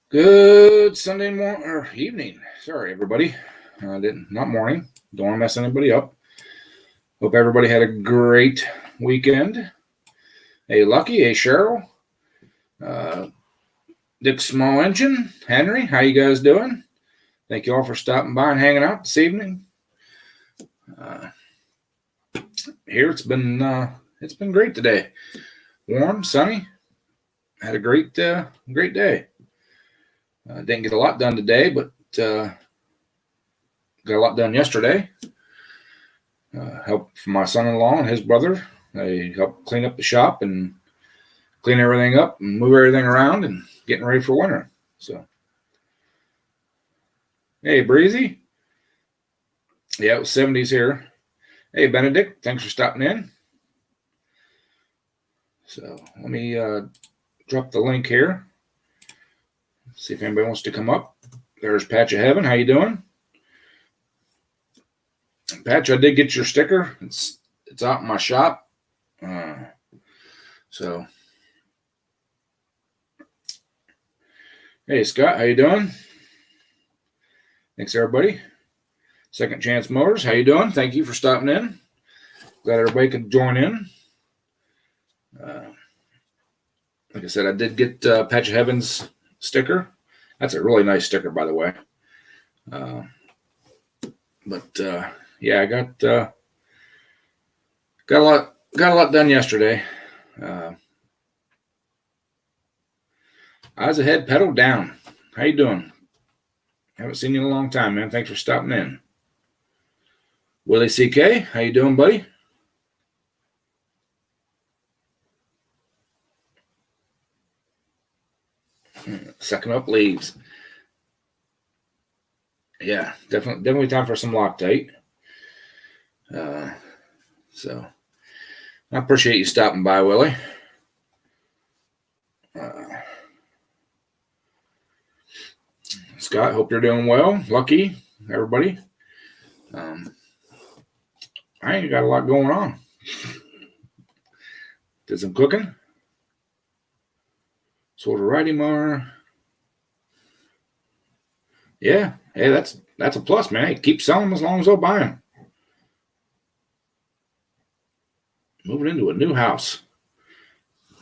Good Sunday morning or evening. Sorry, everybody. Not morning. Don't want to mess anybody up. Hope everybody had a great weekend. Hey, Lucky. Hey, Cheryl. Uh, Dick Small Engine. Henry. How you guys doing? Thank you all for stopping by and hanging out this evening. Here it's been great today. Warm, sunny. Had a great day. Didn't get a lot done today, but got a lot done yesterday. Help for my son-in-law and his brother. They helped clean up the shop and clean everything up and move everything around and getting ready for winter. So, hey, Breezy. Yeah, it was 70s here. Hey, Benedict. Thanks for stopping in. So let me drop the link here. See if anybody wants to come up. There's Patch of Heaven. How you doing? Patch, I did get your sticker. It's out in my shop. So, hey, Scott, how you doing? Thanks, everybody. Second Chance Motors, how you doing? Thank you for stopping in. Glad everybody could join in. Like I said, I did get Patch of Heaven's sticker. That's a really nice sticker, by the way. Yeah, I got a lot done yesterday. Eyes ahead, pedal down. How you doing? Haven't seen you in a long time, man. Thanks for stopping in. Willie CK, how you doing, buddy? Sucking up leaves. Yeah, definitely time for some Loctite. So I appreciate you stopping by, Willie. Scott, hope you're doing well. Lucky, everybody. I ain't got a lot going on. Did some cooking. Sold a riding mower. Yeah, hey, that's a plus, man. Hey, keep selling them as long as they'll buy them. Moving into a new house.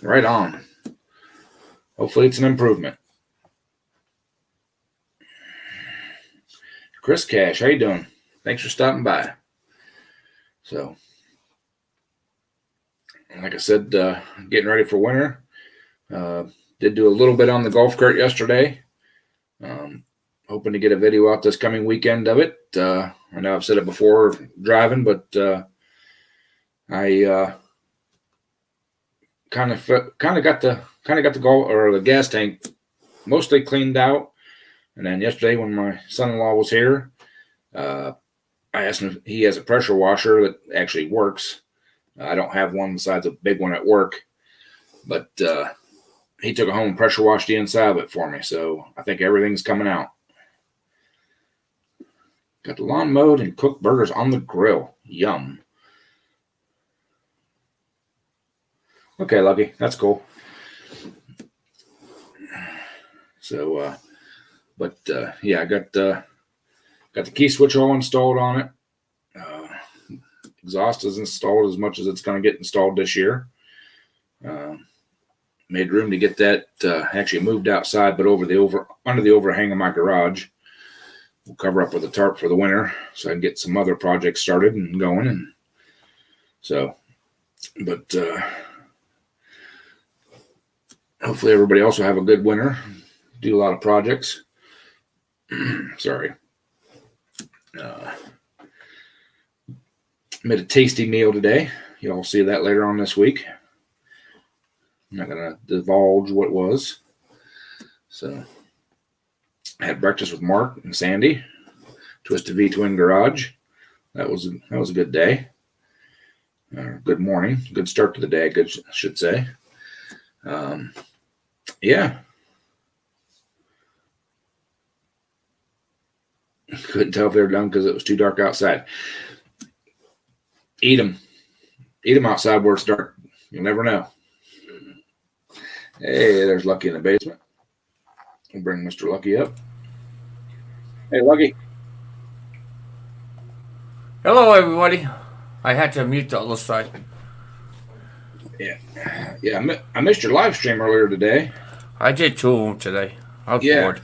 Right on. Hopefully it's an improvement. Chris Cash, how you doing? Thanks for stopping by. So, like I said, getting ready for winter. Did do a little bit on the golf cart yesterday. Hoping to get a video out this coming weekend of it. I know I've said it before driving, but I kind of got the golf or the gas tank mostly cleaned out. And then yesterday when my son-in-law was here, I asked him if he has a pressure washer that actually works. I don't have one besides a big one at work, but he took it home and pressure washed the inside of it for me. So I think everything's coming out. Got the lawn mowed and cooked burgers on the grill. Yum. Okay, Lucky. That's cool. So, yeah, I got the key switch all installed on it. Exhaust is installed as much as it's going to get installed this year. Made room to get that actually moved outside, but under the overhang of my garage. We'll cover up with a tarp for the winter so I can get some other projects started and going. And so, but hopefully everybody else will have a good winter. Do a lot of projects. Sorry. Made a tasty meal today. You'll see that later on this week. I'm not going to divulge what it was. So, I had breakfast with Mark and Sandy. Twisted V Twin Garage. That was a good day. Good morning. Good start to the day, I should say. Yeah. Couldn't tell if they were done because it was too dark outside. Eat them outside where it's dark. You'll never know. Hey, there's Lucky in the basement. We'll bring Mr. Lucky up. Hey, Lucky. Hello, everybody. I had to mute the other side. Yeah. I missed your live stream earlier today. I did 2 of them today. I was Yeah. bored.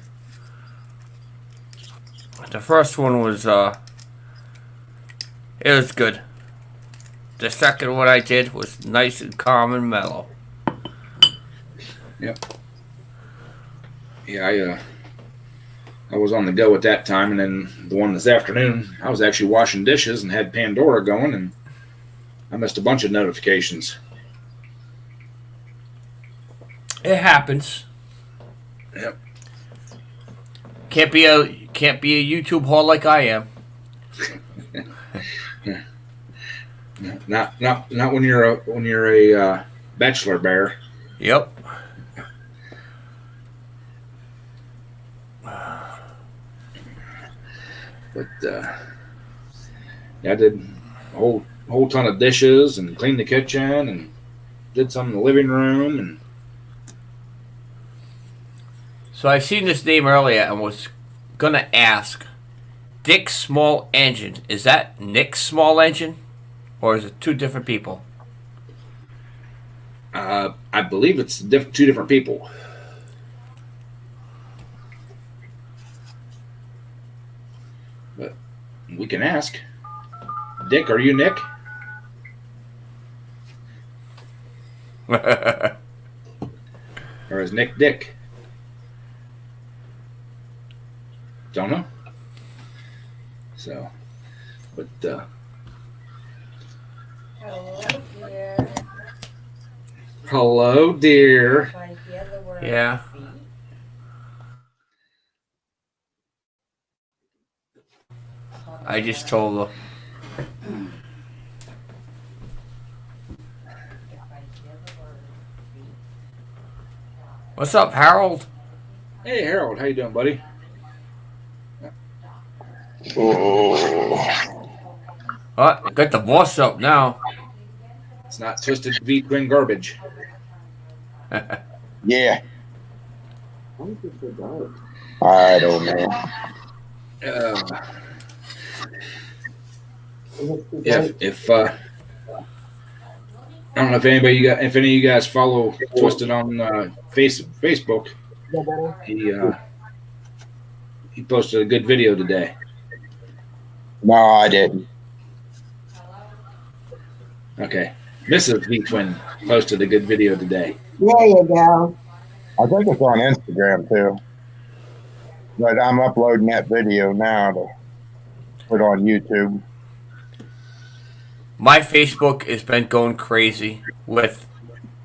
The first one was, it was good. The second one I did was nice and calm and mellow. Yep. Yeah, I was on the go at that time, and then the one this afternoon, I was actually washing dishes and had Pandora going, and I missed a bunch of notifications. It happens. Yep. Can't be a YouTube whore like I am. Not when you're a bachelor bear. Yep. But I did a whole ton of dishes and cleaned the kitchen and did some in the living room. And So I seen this name earlier and was gonna ask, Dick Small Engine. Is that Nick Small Engine, or is it 2 different people? I believe it's 2 different people. But we can ask. Dick, are you Nick? Or is Nick Dick? Don't know. So, but hello, dear. Yeah. I just told her. What's up, Harold? Hey, Harold, how you doing, buddy? Oh, got the boss up now. It's not Twisted V Twin garbage. Yeah. I don't know. If I don't know if if any of you guys follow Twisted on Facebook, he posted a good video today. No, I didn't. Okay, Mrs. V Twin posted a good video today. There you go. I think it's on Instagram too. But I'm uploading that video now to put on YouTube. My Facebook has been going crazy with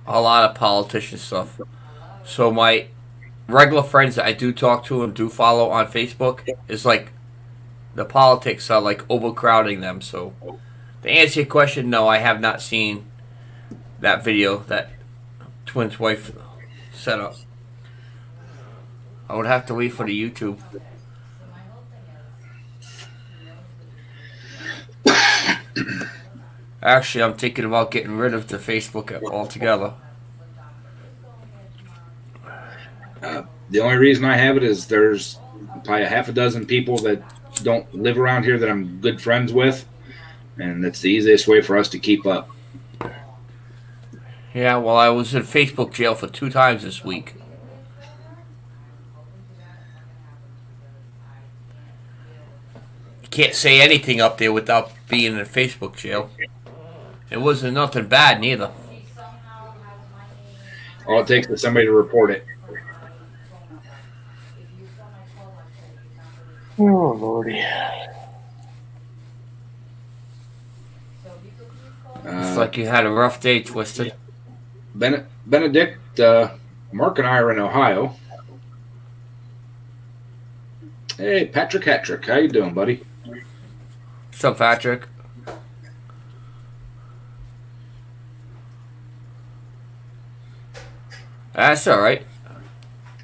a lot of politician stuff. So my regular friends that I do talk to and do follow on Facebook is like the politics are like overcrowding them. So to answer your question, no, I have not seen that video that Twin's wife set up. I would have to wait for the YouTube. Actually, I'm thinking about getting rid of the Facebook altogether. The only reason I have it is there's probably a half a dozen people that don't live around here that I'm good friends with, and that's the easiest way for us to keep up. Yeah, well, I was in Facebook jail for 2 times this week. You can't say anything up there without being in Facebook jail. It wasn't nothing bad, neither. All it takes is somebody to report it. Oh, Lordy. It's like you had a rough day, Twisted. Benedict, Mark and I are in Ohio. Hey, Patrick Hattrick, how you doing, buddy? What's up, Patrick? That's alright.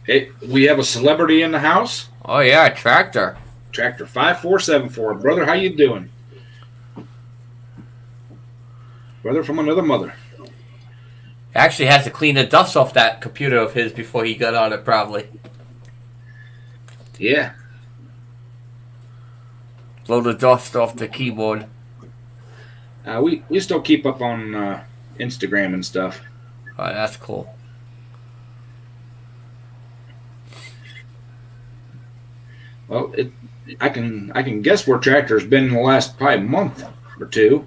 Hey, we have a celebrity in the house. Oh, yeah, Tractor. Tractor 5474. Brother, how you doing? Brother from another mother. Actually has to clean the dust off that computer of his before he got on it, probably. Yeah. Blow the dust off the keyboard. We still keep up on Instagram and stuff. That's cool. Well, I can guess where Tractor's been in the last probably month or two.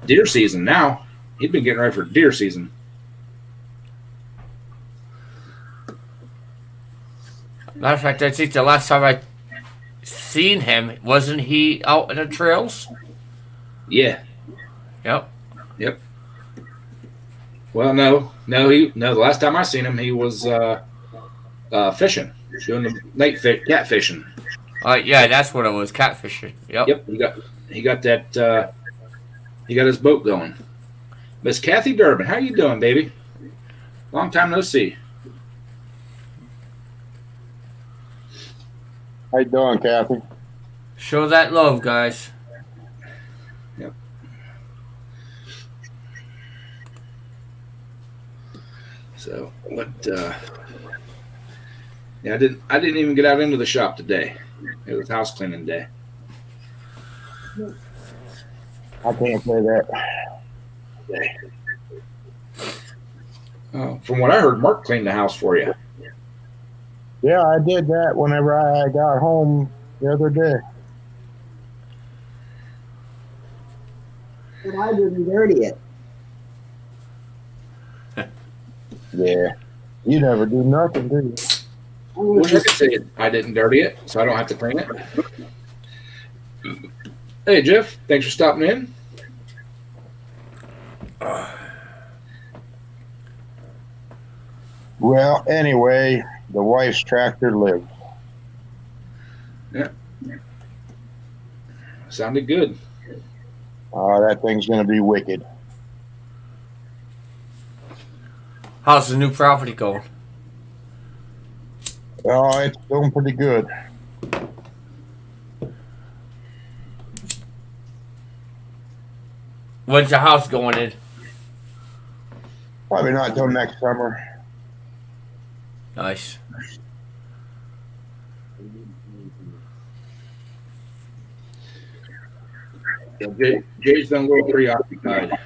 Deer season now. He's been getting ready for deer season. Matter of fact, I think the last time I seen him, wasn't he out in the trails? Yeah. Yep. Yep. Well, no. The last time I seen him, he was fishing, doing the night cat fishing. Yeah, that's what it was, catfishing. Yep. Yep. He got that. He got his boat going. Miss Kathy Durbin, how you doing, baby? Long time no see. How you doing, Kathy? Show that love, guys. Yep. So, but yeah, I didn't even get out into the shop today. It was house cleaning day. I can't say that. From what I heard, Mark cleaned the house for you. Yeah, I did that whenever I got home the other day. But I didn't dirty it. Yeah. You never do nothing, do you? I Wish I was could say I didn't dirty it, so I don't have to clean it. Hey, Jeff, thanks for stopping in. Well, anyway, the wife's tractor lives. Sounded good. That thing's going to be wicked. How's the new property going? Oh, it's going pretty good. When's the house going in? Probably not until next summer. Nice. Yeah, Jay's been a little preoccupied.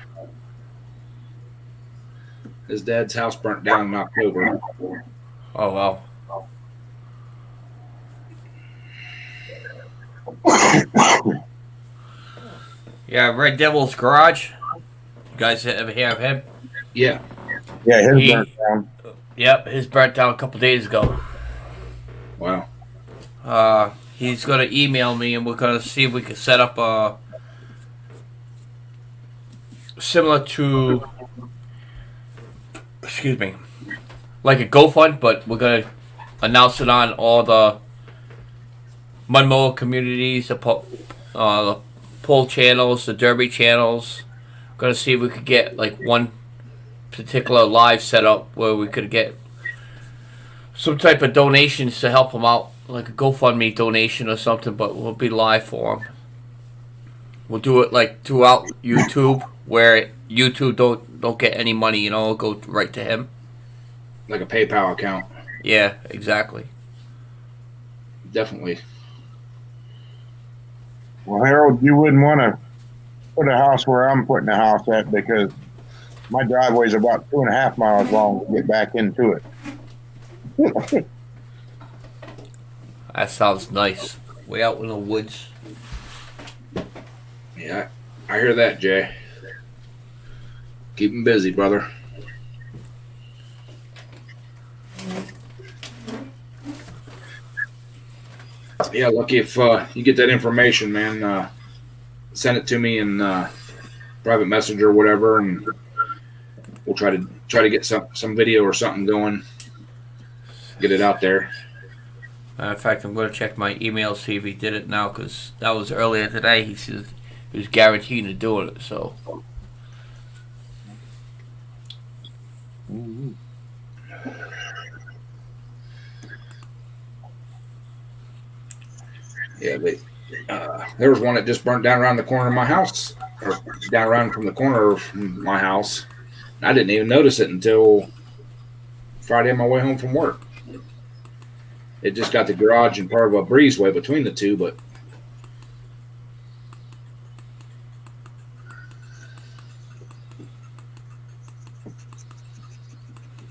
His dad's house burnt down in October. Oh, wow. Yeah, Red Devil's Garage. You guys ever hear of him? Yeah. Yeah, his He- burnt down. Yep, his burnt down a couple days ago. Wow. He's gonna email me, and we're gonna see if we can set up a similar to, excuse me, like a GoFund, but we're gonna announce it on all the Mudmower communities, the pole channels, the derby channels. Gonna see if we could get like one particular live setup where we could get some type of donations to help them out, like a GoFundMe donation or something, but we'll be live for them. We'll do it like throughout YouTube, where YouTube don't get any money, it'll go right to him. Like a PayPal account. Yeah, exactly. Definitely. Well, Harold, you wouldn't want to put a house where I'm putting a house at because my driveway's about 2.5 miles long to get back into it. That sounds nice. Way out in the woods. Yeah, I hear that, Jay. Keep him busy, brother. Yeah, lucky if you get that information, man. Send it to me in private message or whatever, and we'll try to get some video or something going. Get it out there. Matter of fact, I'm going to check my email, see if he did it now, because that was earlier today. He said he was guaranteed to do it, so. Yeah, there was one that just burnt down around the corner of my house, or down around from the corner of my house. I didn't even notice it until Friday on my way home from work. It just got the garage and part of a breezeway between the two, but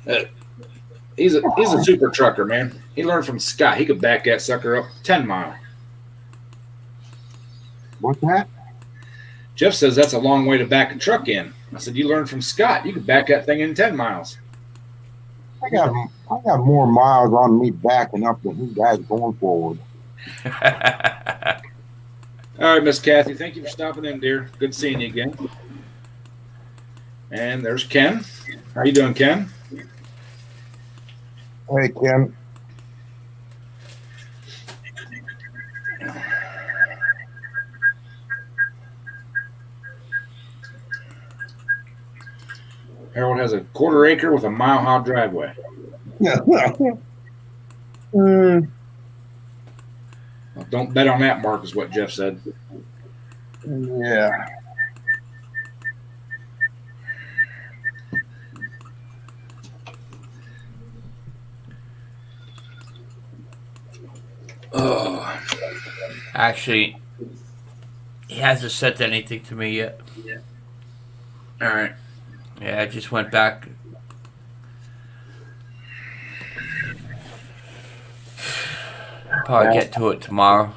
uh, he's a super trucker, man. He learned from Scott. He could back that sucker up 10 mile. What's that? Jeff says that's a long way to back a truck in. I said, you learned from Scott. You could back that thing in 10 miles. I got more miles on me backing up than you guys going forward. All right, Miss Kathy, thank you for stopping in, dear. Good seeing you again. And there's Ken. How you doing, Ken? Hey, Ken. Harold has a 1/4 acre with a mile-high driveway. Mm, Well, don't bet on that, Mark, is what Jeff said. yeah. Oh, Actually, he hasn't said anything to me yet. all right. Yeah, I just went back. Probably get to it tomorrow.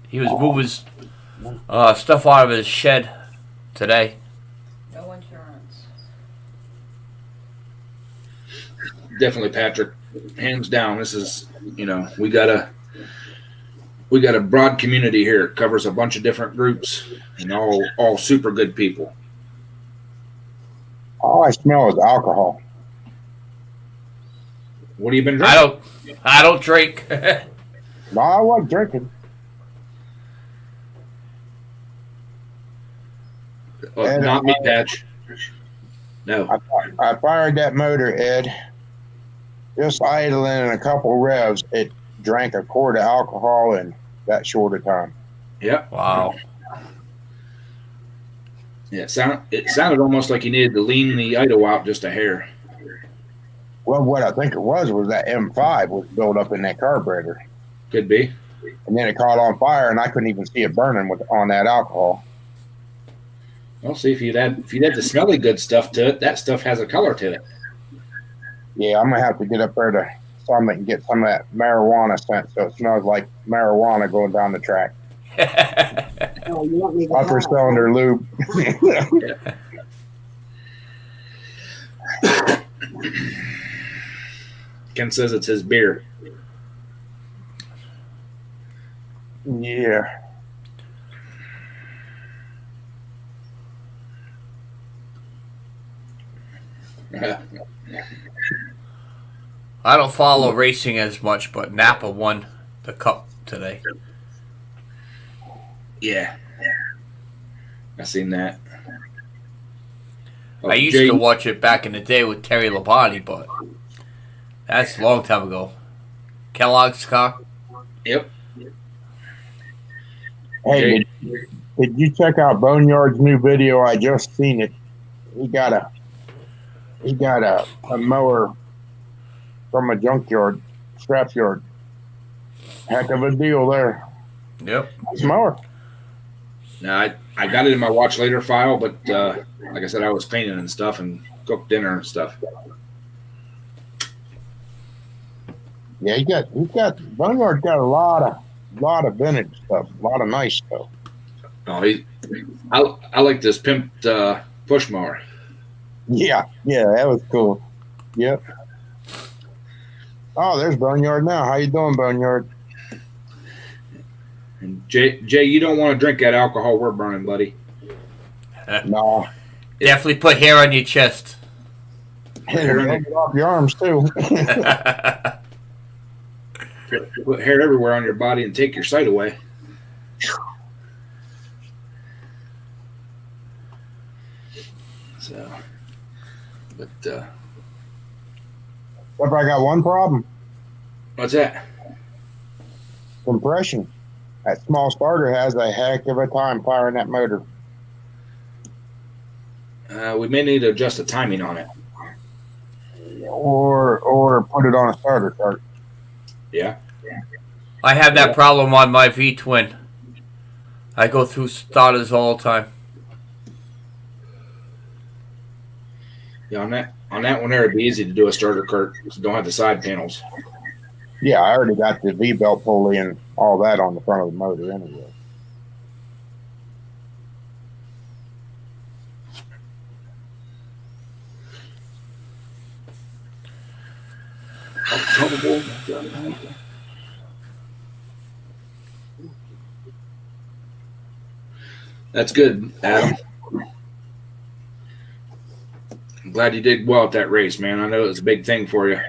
He was moving stuff out of his shed today. No insurance. Definitely, Patrick. Hands down, this is, we got a broad community here. It covers a bunch of different groups and all super good people. All I smell is alcohol. What have you been drinking? I don't drink. No, I wasn't drinking. And Not me, Patch. No. I fired that motor, Ed. Just idling a couple revs, it drank a quart of alcohol in that short a time. Yep. Wow. Yeah, it sounded almost like you needed to lean the idle out just a hair. Well, what I think it was that M5 was built up in that carburetor. Could be. And then it caught on fire, and I couldn't even see it burning on that alcohol. Well, see, if you'd had the smelly good stuff to it, that stuff has a color to it. Yeah, I'm gonna have to get up there to Summit and get some of that marijuana scent, so it smells like marijuana going down the track. Oh, you want me to Upper have? cylinder lube. Ken says it's his beer. Yeah. I don't follow racing as much, but Napa won the cup today. Yeah. I seen that. I used to watch it back in the day with Terry Labonte, but that's a long time ago. Kellogg's car. Yep. Hey, did you check out Boneyard's new video? I just seen it. He got a mower from a junkyard, scrapyard. Heck of a deal there. Yep. Nice mower. Now I got it in my watch later file, but like I said, I was cleaning and stuff and cooked dinner and stuff. Yeah, he got Boneyard's got a lot of vintage stuff, a lot of nice stuff. Oh, I like this pimped push mower. Yeah, that was cool. Yep. Oh, there's Boneyard now. How you doing, Boneyard? And Jay, you don't want to drink that alcohol we're burning, buddy. No. Definitely put hair on your chest. Hang it off your arms too. Put hair everywhere on your body and take your sight away. So, but But I got one problem. what's that? Compression. That small starter has a heck of a time firing that motor. We may need to adjust the timing on it. Or put it on a starter cart. Yeah. I have that problem on my V twin. I go through starters all the time. Yeah, on that one there, it'd be easy to do a starter cart because don't have the side panels. Yeah, I already got the V-belt pulley and all that on the front of the motor anyway. That's good, Adam. I'm glad you did well at that race, man. I know it was a big thing for you.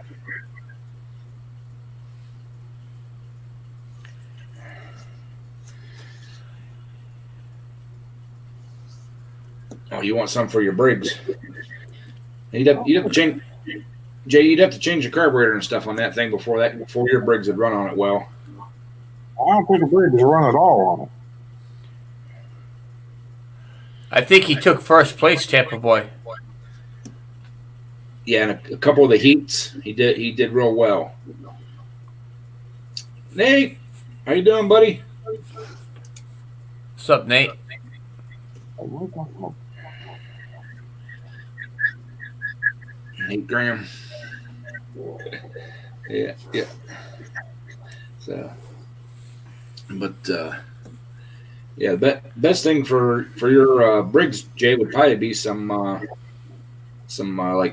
Oh, you want some for your Briggs? You'd have to change, Jay. You'd have to change the carburetor and stuff on that thing before your Briggs would run on it well. I don't think the Briggs run at all on it. I think he took first place, Tampa Boy. Yeah, and a couple of the heats, he did real well. Nate, how you doing, buddy? What's up, Nate? Nate Graham. Yeah. So, but yeah, best thing for your Briggs, Jay, would probably be some like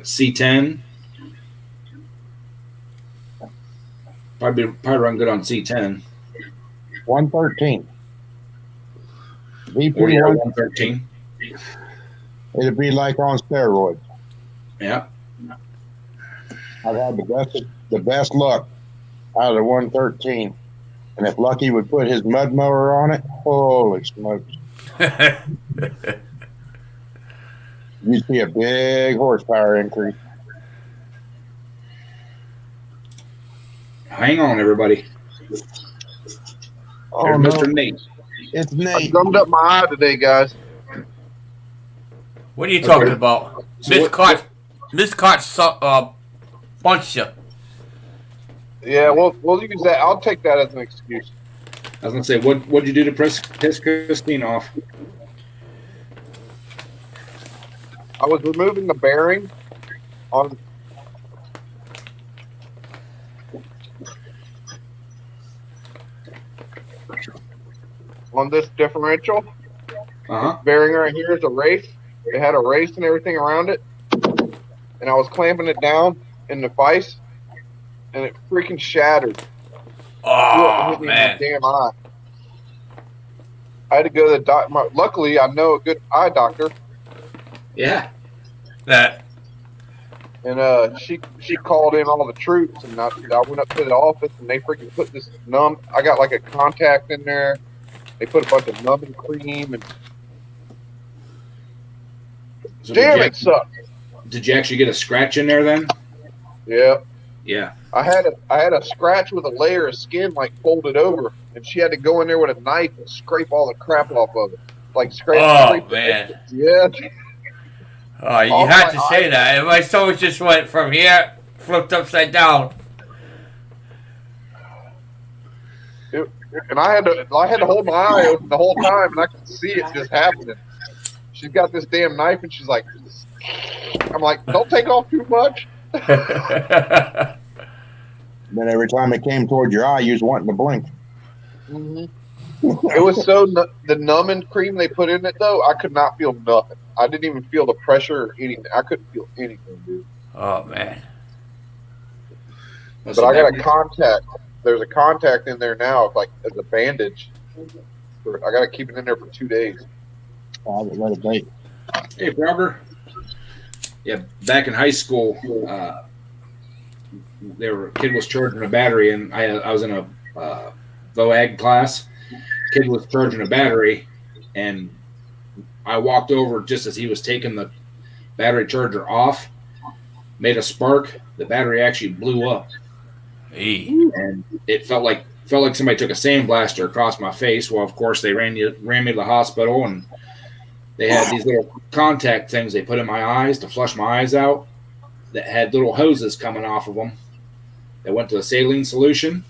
C10. Probably run good on C10. 113. VP 113. It'd be like on steroids. Yeah. I've had the best luck out of the 113. And if Lucky would put his mud mower on it, holy smokes. You'd see a big horsepower increase. Hang on, everybody. Oh, There's no. Mr. Nate. It's I Nate. gummed up my eye today, guys. What are you talking Okay. about? So Miss Cott punched you. Yeah, we'll use that. I'll take that as an excuse. I was gonna say, what'd you do to piss Christine off? I was removing the bearing on this differential. Uh-huh. Bearing right here is a race. It had a race and everything around it. And I was clamping it down in the vise, and it freaking shattered. Oh, Hit me in man. my damn eye. I had to go to the doctor. Luckily, I know a good eye doctor, Yeah. That. and she called in all the troops, and I went up to the office, and they freaking put this I got like a contact in there. They put a bunch of numbing cream, and So damn, it sucked. did you actually get a scratch in there then? Yeah. Yeah. I had a scratch with a layer of skin like folded over, and she had to go in there with a knife and scrape all the crap off of it. Like scrape. Oh, man. Yeah. Oh, you All had my to say eyes. that. And my stomach just went from here, flipped upside down. And I had to hold my eye open the whole time, and I could see it just happening. She's got this damn knife, and she's like, I'm like, don't take off too much. But every time it came toward your eye, you was wanting to blink. It was so the numbing cream they put in it though. I could not feel nothing. I didn't even feel the pressure or anything. I couldn't feel anything, dude. Oh, man. But I got a contact. There's a contact in there now, like as a bandage. I got to keep it in there for 2 days. I would let it be. Hey, Frogger. Yeah, back in high school, a kid was charging a battery, and I was in a VOAG class. Kid was charging a battery, and I walked over just as he was taking the battery charger off, made a spark. The battery actually blew up, Hey. and it felt like somebody took a sandblaster across my face. Well, of course, they ran me to the hospital, and they had these little contact things they put in my eyes to flush my eyes out that had little hoses coming off of them that went to a saline solution.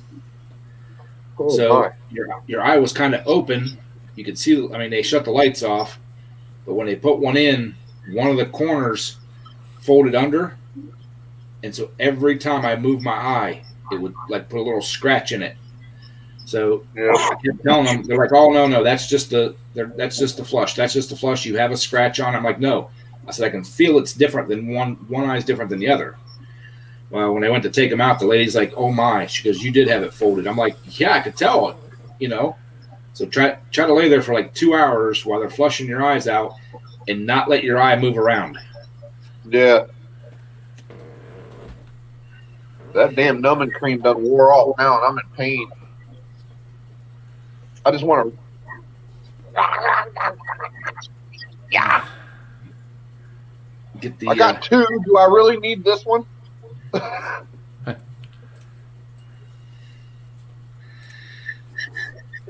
Oh, So my. your eye was kind of open. You could see. I mean, they shut the lights off, but when they put one in, one of the corners folded under, and so every time I moved my eye, it would like put a little scratch in it. So Yeah. I kept telling them, they're like, "Oh no, that's just that's just the flush. That's just the flush. You have a scratch on it." I'm like, "No," I said, "I can feel it's different than one eye is different than the other." Well, when I went to take them out, the lady's like, "Oh my," she goes, "You did have it folded." I'm like, "Yeah, I could tell it, you know." So try to lay there for like 2 hours while they're flushing your eyes out, and not let your eye move around. Yeah. That damn numbing cream done wore off now, and I'm in pain. I just want to. Yeah. Get the. I got two. Do I really need this one?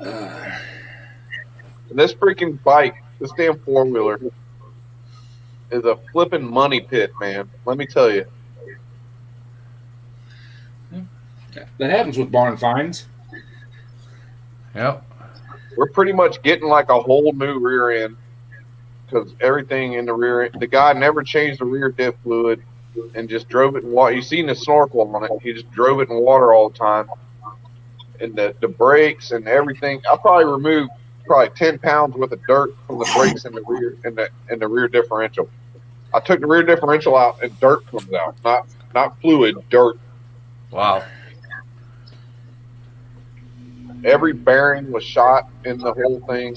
And this freaking bike, this damn 4-wheeler, is a flipping money pit, man. Let me tell you. That happens with barn finds. Yep. We're pretty much getting like a whole new rear end because everything in the rear end, the guy never changed the rear diff fluid and just drove it in water. You seen the snorkel on it. He just drove it in water all the time. And the brakes and everything. I probably removed 10 pounds worth of dirt from the brakes in the rear and the rear differential. I took the rear differential out and dirt comes out, not fluid, dirt. Wow. Every bearing was shot in the whole thing.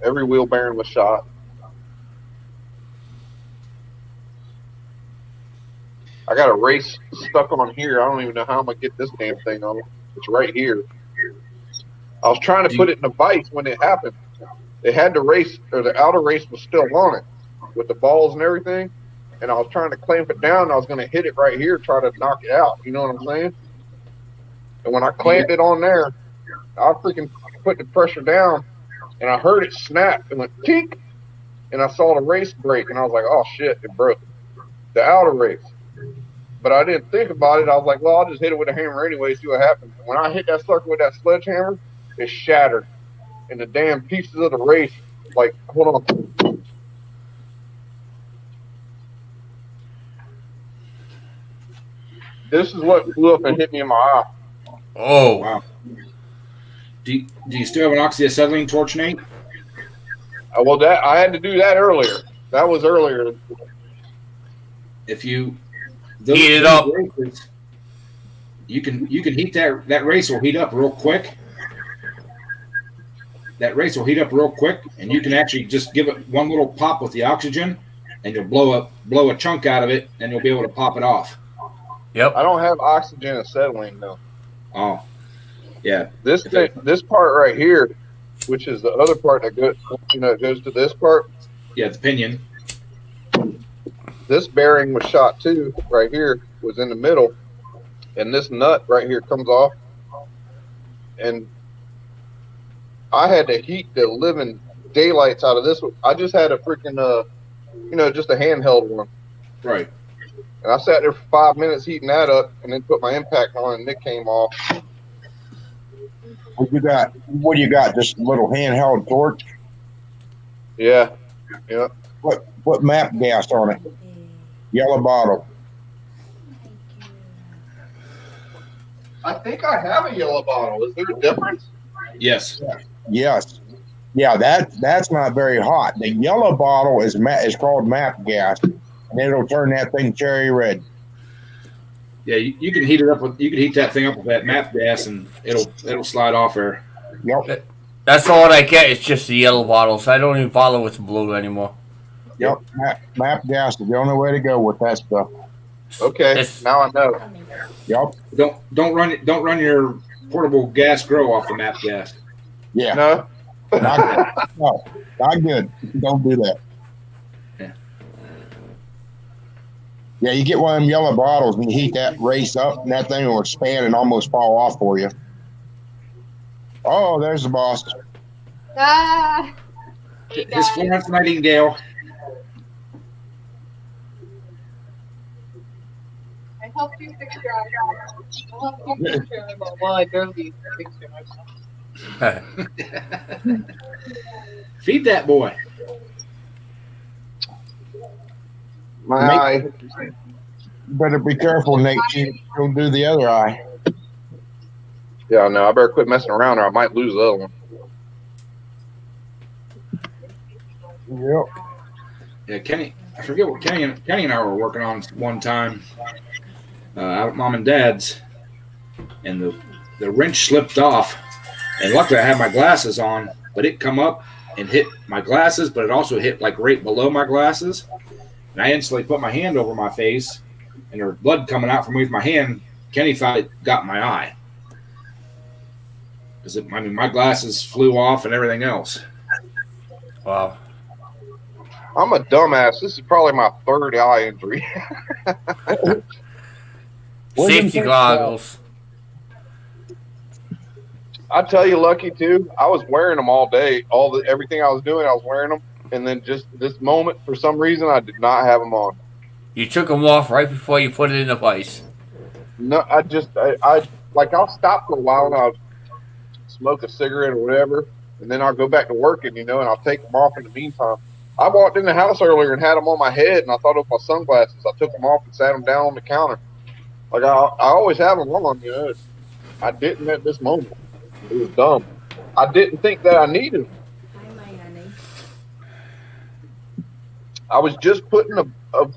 Every wheel bearing was shot. I got a race stuck on here. I don't even know how I'm gonna get this damn thing on. It's right here. I was trying to put it in a vise when it happened. They had the race, or the outer race was still on it with the balls and everything. And I was trying to clamp it down. And I was going to hit it right here, try to knock it out. You know what I'm saying? And when I clamped it on there, I freaking put the pressure down, and I heard it snap. It went tink, and I saw the race break, and I was like, "Oh shit, it broke." The outer race. But I didn't think about it. I was like, "Well, I'll just hit it with a hammer anyway, see what happens." When I hit that sucker with that sledgehammer, it shattered, and the damn pieces of the race, like, hold on. This is what flew up and hit me in my eye. Oh. Wow. Do you still have an oxyacetylene torch, Nate? Well, that I had to do that earlier. That was earlier. If you Heat it up. Races, you can heat that race will heat up real quick. That race will heat up real quick, and you can actually just give it one little pop with the oxygen, and you'll blow a chunk out of it, and you'll be able to pop it off. Yep. I don't have oxygen acetylene though. Oh, yeah. This part right here, which is the other part that goes, goes to this part. Yeah, the pinion. This bearing was shot too. Right here was in the middle, and this nut right here comes off, and I had to heat the living daylights out of this one. I just had a freaking just a handheld one. Right. And I sat there for 5 minutes heating that up, and then put my impact on, and it came off. What do you got? Just a little handheld torch? Yeah. Put map gas on it. Yellow bottle. I think I have a yellow bottle. Is there a difference? Yes. Yes. Yeah, that's not very hot. The yellow bottle is called map gas, and it'll turn that thing cherry red. Yeah, you can heat it up you can heat that thing up with that map gas, and it'll slide off there. Yep. That's all I get. It's just the yellow bottles. I don't even bother with the blue anymore. Yep. Map gas is the only way to go with that stuff. Okay, now I know. Yep. Don't run your portable gas grow off the map gas. Yeah. No. Not good. No, not good. Don't do that. Yeah. Yeah, you get one of them yellow bottles and you heat that race up, and that thing will expand and almost fall off for you. Oh, there's the boss. Ah! Hey, His guys. Florence Nightingale. I help you fix your iPhone. I'll help you fix your iPhone. Well, I barely fix your iPhone. Feed that boy. My Make- eye. Better be careful, Nate. She'll do the other eye. Yeah, no, I better quit messing around or I might lose the other one. Yep. Yeah, Kenny. I forget what Kenny and I were working on one time out at Mom and Dad's, and the wrench slipped off. And luckily, I had my glasses on, but it come up and hit my glasses, but it also hit like right below my glasses. And I instantly put my hand over my face, and there was blood coming out from underneath my hand. Kenny thought it got my eye. Because, my glasses flew off and everything else. Wow. I'm a dumbass. This is probably my third eye injury. Safety goggles. I tell you, Lucky, too, I was wearing them all day. Everything I was doing, I was wearing them. And then just this moment, for some reason, I did not have them on. You took them off right before you put it in the vise. No, I'll stop for a while and I'll smoke a cigarette or whatever. And then I'll go back to working, and I'll take them off in the meantime. I walked in the house earlier and had them on my head, and I thought it was my sunglasses. I took them off and sat them down on the counter. Like, I always have them on, I didn't at this moment. It was dumb. I didn't think that I needed them. I was just putting a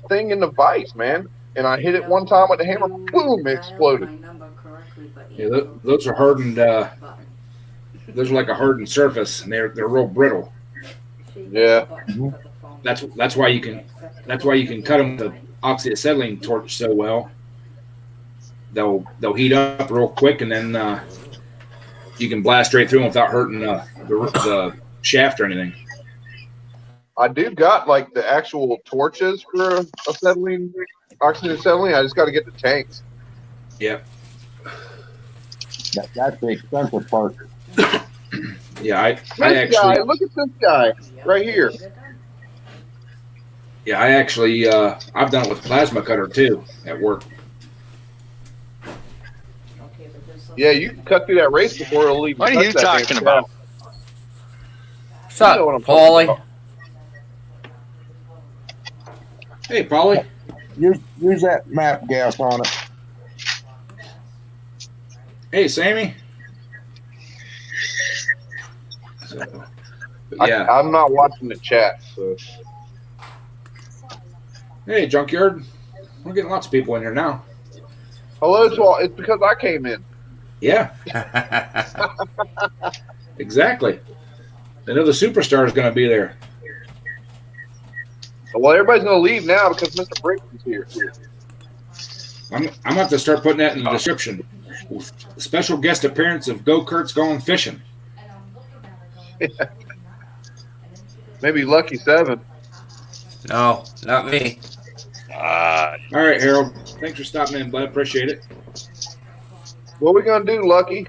thing in the vise, man, and I hit it one time with the hammer, boom, it exploded. Yeah, those are hardened. Those are like a hardened surface, and they're real brittle. Yeah. That's why you can cut them with the oxyacetylene torch so well. They'll heat up real quick, and then you can blast straight through them without hurting the shaft or anything. I do got like the actual torches for oxyacetylene. I just got to get the tanks. Yep. That's the expensive part. Yeah, I This guy, actually look at this guy right here. Yeah, I actually I've done it with plasma cutter too at work. Yeah, you can cut through that race before it'll leave. What are you talking about? What's up, You know what I'm talking Paulie? about. Hey, Paulie. Use that map gas on it. Hey, Sammy. But yeah. I'm not watching the chat. So. Hey, Junkyard. We're getting lots of people in here now. Hello to all. It's because I came in. Yeah, exactly. They know the superstar is going to be there. Well, everybody's going to leave now because Mr. Brinkman's here. I'm going to have to start putting that in the description. Special guest appearance of Go Kurt's Going Fishing. Maybe Lucky 7. No, not me. All right, Harold. Thanks for stopping in, bud. Appreciate it. What are we going to do, Lucky?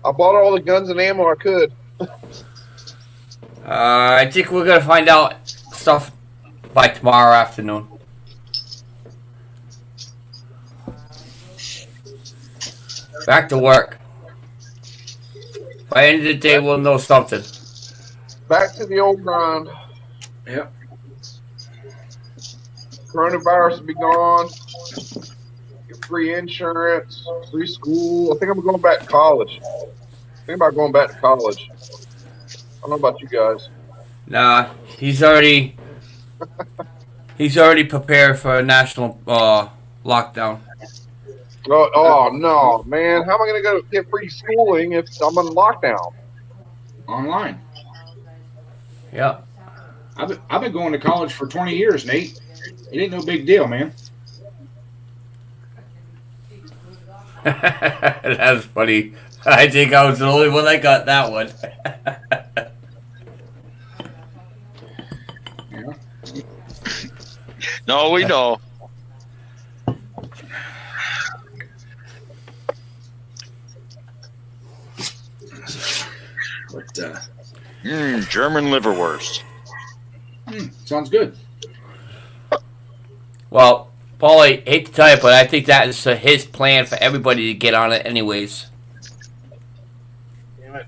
I bought all the guns and ammo I could. I think we're gonna find out stuff by tomorrow afternoon. Back to work. By the end of the day, we'll know something. Back to the old grind. Yep. Coronavirus will be gone. Get free insurance, free school. I think I'm going back to college. Think about going back to college. I don't know about you guys. Nah, he's already prepared for a national lockdown. Oh no, man! How am I going to go get free schooling if I'm in lockdown? Online. Yep. I've been going to college for 20 years, Nate. It ain't no big deal, man. That's funny. I think I was the only one that got that one. No, we know. But German liverwurst. sounds good. Well, Paul, I hate to tell you, but I think that is his plan for everybody to get on it anyways. Damn it.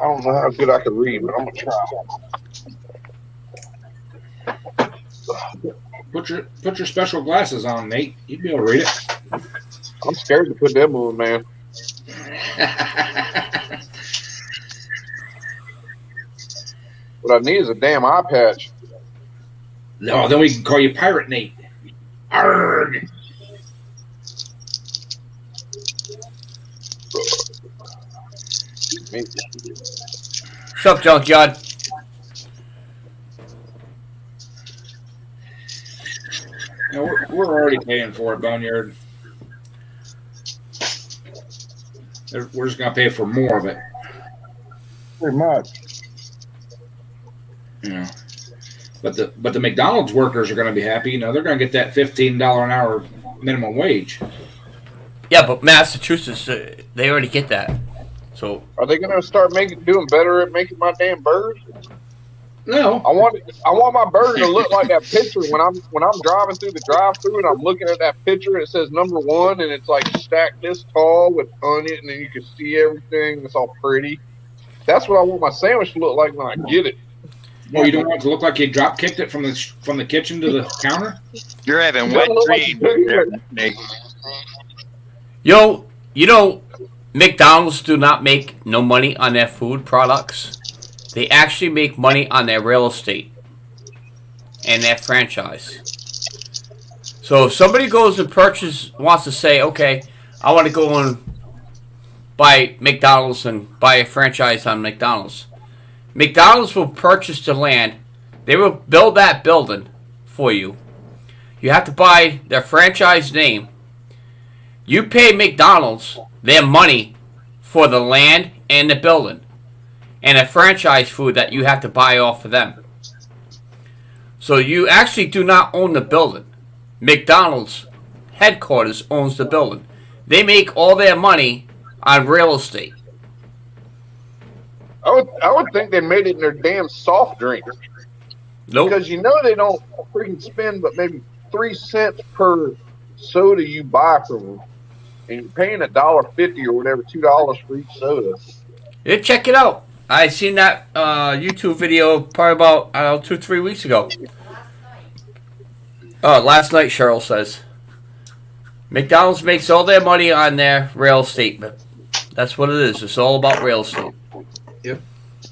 I don't know how good I can read, but I'm gonna try. Put your special glasses on, Nate. You'd be able to read it. I'm scared to put them on, man. What I need is a damn eye patch. No, then we can call you Pirate Nate. Arrgh. What's up, Junkyard? No, we're already paying for it, Boneyard. We're just gonna pay for more of it. Pretty much. You know. But the McDonald's workers are gonna be happy. You know, they're gonna get that $15 an hour minimum wage. Yeah, but Massachusetts, they already get that. So Are they gonna start doing better at making my damn burgers? No. I want my burger to look like that picture when I'm driving through the drive-through and I'm looking at that picture and it says #1 and it's like stacked this tall with onion and then you can see everything. It's all pretty. That's what I want my sandwich to look like when I get it. Oh, you don't want it to look like you drop kicked it from the kitchen to the counter? You're having It wet doesn't look like dreams you there, took it. Nick. Yo, you know, McDonald's do not make no money on their food products. They actually make money on their real estate and their franchise. So if somebody goes and wants to say, okay, I want to go and buy McDonald's and buy a franchise on McDonald's. McDonald's will purchase the land. They will build that building for you. You have to buy their franchise name. You pay McDonald's their money for the land and the building and a franchise food that you have to buy off of them. So you actually do not own the building. McDonald's headquarters owns the building. They make all their money on real estate. I would think they made it in their damn soft drinks. Nope. Because you know they don't freaking spend but maybe 3 cents per soda you buy from them. And you're paying $1.50 or whatever, $2 for each soda. Yeah, check it out. I seen that YouTube video probably about 2-3 weeks ago. Last night, Cheryl says. McDonald's makes all their money on their real estate. That's what it is. It's all about real estate. Yep.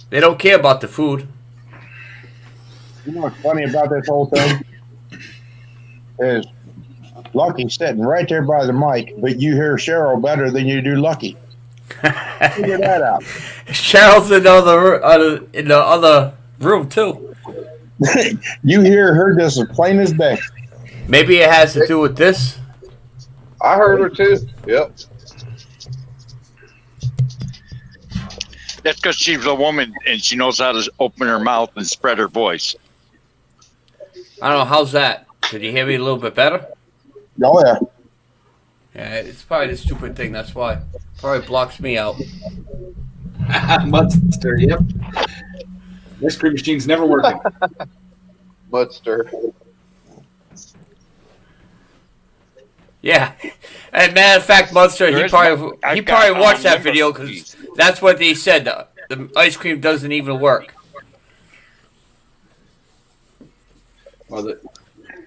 They don't care about the food. You know what's funny about this whole thing? Is Lucky's sitting right there by the mic, but you hear Cheryl better than you do Lucky. Figure that out. Cheryl's in the other room, too. You hear her just as plain as day. Maybe it has to do with this. I heard her too. Yep. That's because she's a woman and she knows how to open her mouth and spread her voice. I don't know. How's that? Did you hear me a little bit better? Oh, yeah. Yeah, it's probably the stupid thing. That's why. Probably blocks me out. Mudster, yep. This cream machine's never working. Mudster. Yeah. And matter of fact, Munster, he probably watched that video because that's what they said. The ice cream doesn't even work. Well,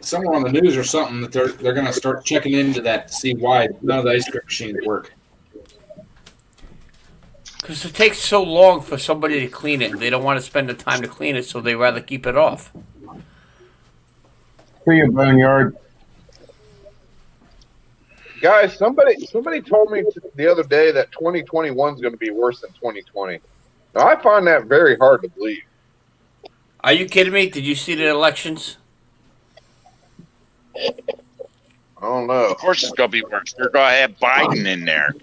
somewhere on the news or something that they're going to start checking into that to see why none of the ice cream machines work. Because it takes so long for somebody to clean it. They don't want to spend the time to clean it, so they rather keep it off. See you, Boneyard. Guys, somebody told me the other day that 2021 is going to be worse than 2020. Now, I find that very hard to believe. Are you kidding me? Did you see the elections? I don't know. Of course it's going to be worse. They're going to have Biden in there.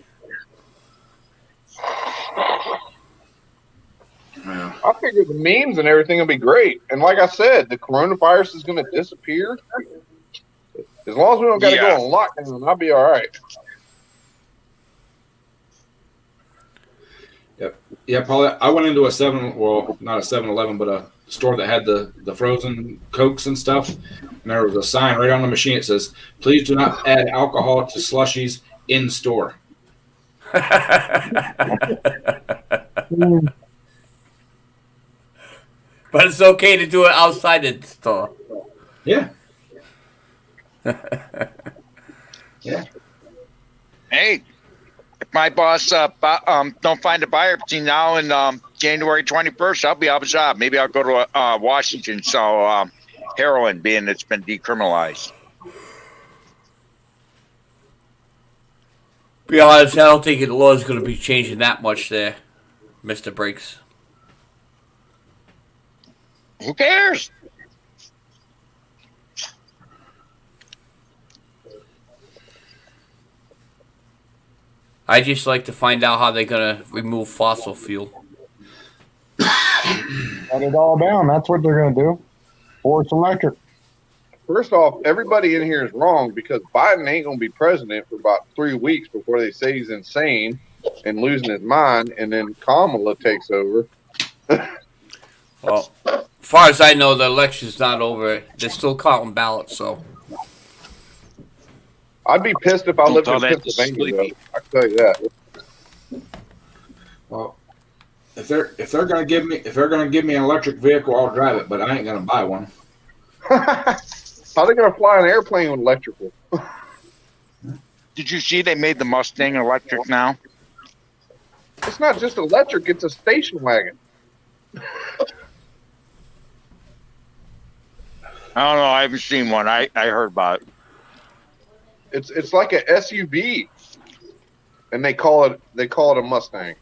Yeah. I figure the memes and everything will be great. And like I said, the coronavirus is going to disappear. As long as we don't got to go on lockdown, I'll be all right. Yeah, Paul, I went into not a 7-Eleven, but store that had the frozen Cokes and stuff. And there was a sign right on the machine. It says, "Please do not add alcohol to slushies in store." But it's okay to do it outside the store. Yeah. Yeah. Hey, if my boss don't find a buyer between now and January 21st, I'll be out of a job. Maybe I'll go to Washington, sell heroin, being it's been decriminalized. Be honest, I don't think the law is going to be changing that much there, Mr. Briggs. Who cares? I just like to find out how they're going to remove fossil fuel. Shut it all down. That's what they're going to do. Force electric. First off, everybody in here is wrong because Biden ain't going to be president for about 3 weeks before they say he's insane and losing his mind, and then Kamala takes over. Well, as far as I know, the election's not over. They're still counting ballots, so. I'd be pissed if I Don't lived tell in that to Pennsylvania, Sleepy. though. I can tell you that. Well, if they're gonna give me an electric vehicle, I'll drive it, but I ain't gonna buy one. How are they going to fly an airplane with electrical? Did you see they made the Mustang electric now? It's not just electric; it's a station wagon. I don't know. I haven't seen one. I heard about it. It's like a SUV, and they call it a Mustang.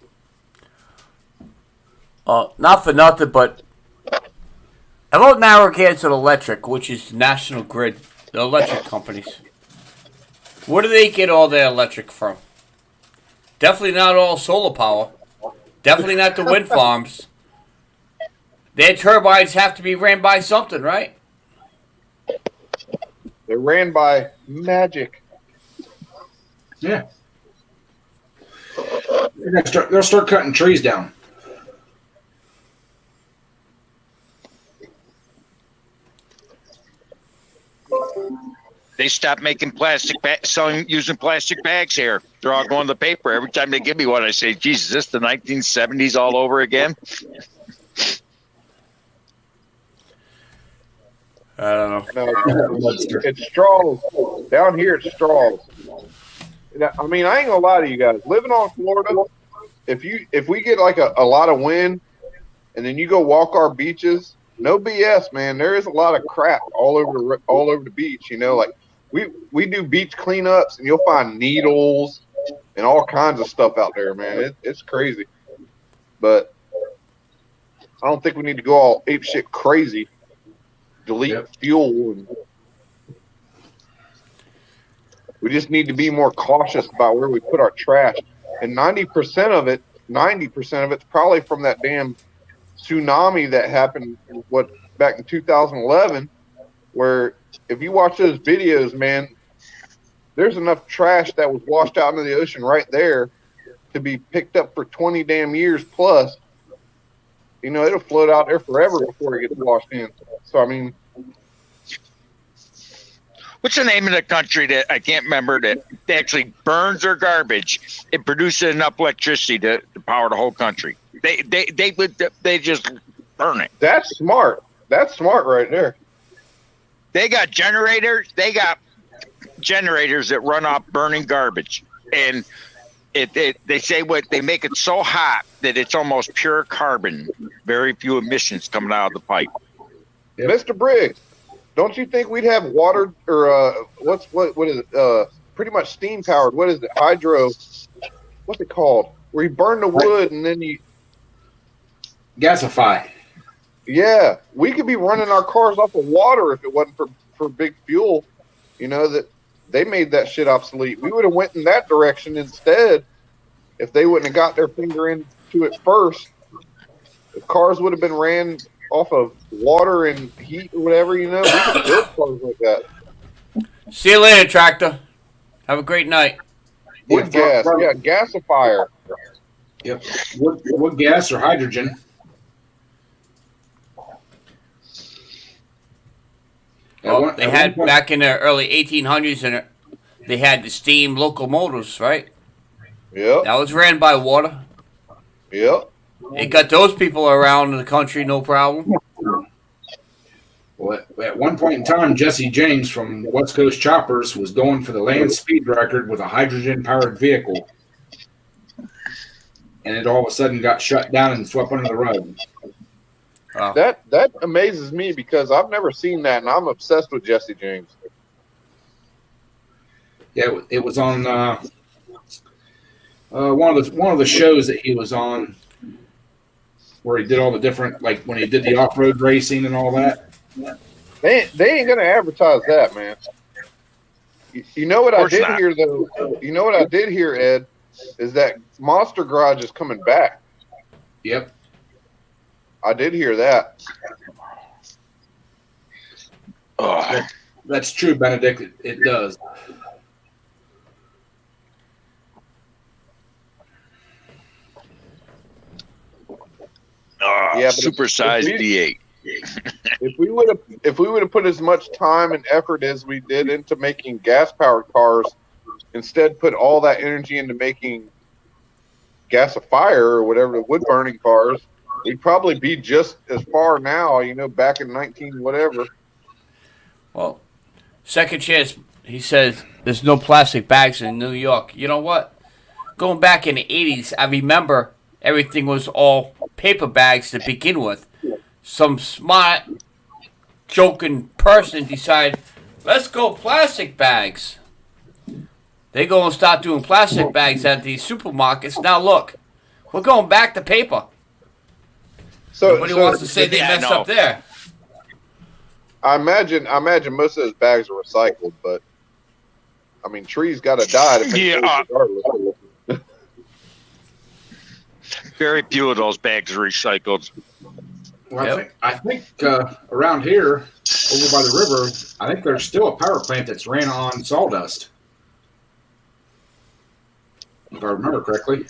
Not for nothing, but about Narragansett Electric, which is National Grid, the electric companies. Where do they get all their electric from? Definitely not all solar power. Definitely not the wind farms. Their turbines have to be ran by something, right? They're ran by magic. Yeah. They'll start cutting trees down. They stopped making using plastic bags here. They're all going to the paper. Every time they give me one, I say, Jesus, is this the 1970s all over again? I don't know. No, it's straws. Down here, it's straws. I mean, I ain't gonna lie to you guys. Living on Florida, if we get like a lot of wind, and then you go walk our beaches, no BS, man. There is a lot of crap all over the beach. You know, like we do beach cleanups, and you'll find needles and all kinds of stuff out there, man. It's crazy, but I don't think we need to go all ape shit crazy. Delete fuel, and we just need to be more cautious about where we put our trash. And 90% of it's probably from that damn tsunami that happened back in 2011, where if you watch those videos, man, there's enough trash that was washed out into the ocean right there to be picked up for 20 damn years plus. You know, it'll float out there forever before it gets washed in. So, I mean, What's the name of the country that I can't remember that actually burns their garbage? It produces enough electricity to power the whole country. They just burn it. that's smart. That's smart right there. They got generators. They got generators that run off burning garbage, and they say they make it so hot that it's almost pure carbon. Very few emissions coming out of the pipe. Yep. Mr. Briggs, don't you think we'd have water or what is it? Pretty much steam powered. What is it? Hydro. What's it called? Where you burn the wood and then you. Gasify. Yeah, we could be running our cars off of water if it wasn't for big fuel. You know that they made that shit obsolete. We would have went in that direction instead if they wouldn't have got their finger into it first. If cars would have been ran off of water and heat or whatever, you know, we could build cars like that. See you later, tractor. Have a great night. Wood gas, yeah, gasifier. Yep. Wood gas or hydrogen. Well, they had back in the early 1800s, and they had the steam locomotives, right? Yep. That was ran by water. Yep. It got those people around the country, no problem. Well, at one point in time, Jesse James from West Coast Choppers was going for the land speed record with a hydrogen-powered vehicle. And it all of a sudden got shut down and swept under the rug. Oh. That amazes me because I've never seen that, and I'm obsessed with Jesse James. Yeah, it was on one of the shows that he was on, where he did all the different, like when he did the off-road racing and all that. They ain't gonna advertise that, man. You know what I did hear though? You know what I did hear, Ed, is that Monster Garage is coming back. Yep. I did hear that. That's true, Benedict. It does. Yeah, but supersized D8. If we would have put as much time and effort as we did into making gas powered cars, instead put all that energy into making gasifier or whatever, the wood burning cars, we'd probably be just as far now, back in 19 whatever. Well, second chance, he says there's no plastic bags in New York. You know what? Going back in the 80s, I remember everything was all paper bags to begin with. Some smart, joking person decided, let's go plastic bags. They go and start doing plastic bags at these supermarkets. Now look, we're going back to paper. Nobody wants to say they messed up there. I imagine most of those bags are recycled, but I mean, trees got to die to make regardless. Very few of those bags are recycled. Well, I think around here, over by the river, I think there's still a power plant that's ran on sawdust. If I remember correctly.